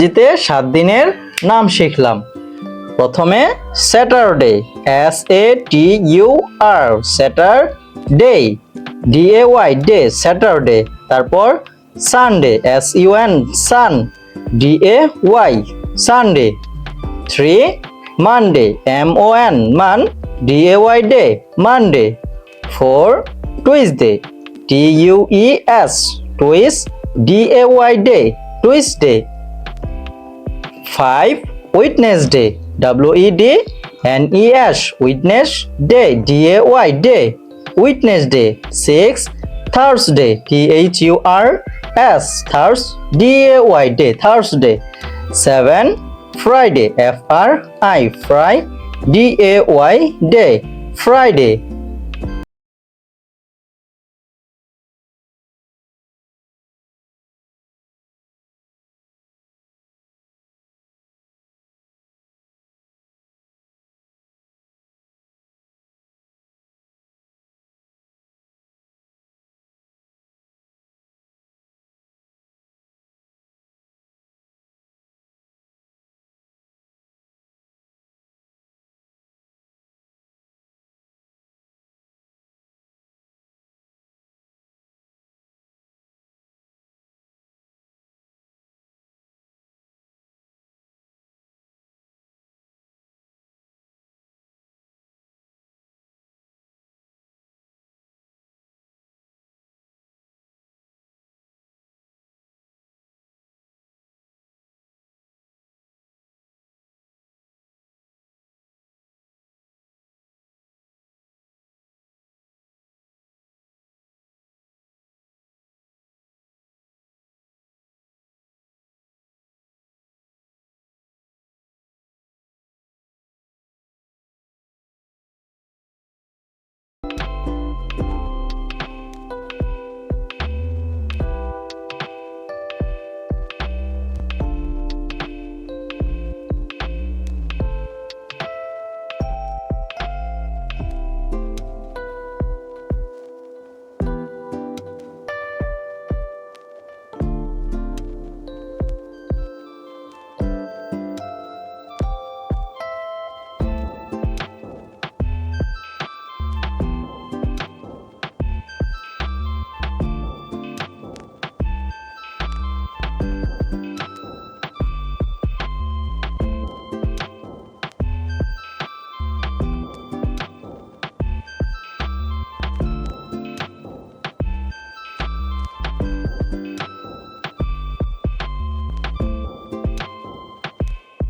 ইংরেজিতে 7 দিনের নাম শিখলাম। প্রথমে Saturday, SATUR Saturday, DAY day Saturday. তারপর Sunday, SUN Sun, DAY Sunday. 3 Monday, MON Mon, DAY day Monday. 4 Tuesday, TUES Tues, DAY day Tuesday. 5 Wednesday, WEDNES Wednes day, DAY day Wednesday. 6 Thursday, THURS Thurs, DAY day Thursday. 7 Friday, FRI Fri, DAY day Friday.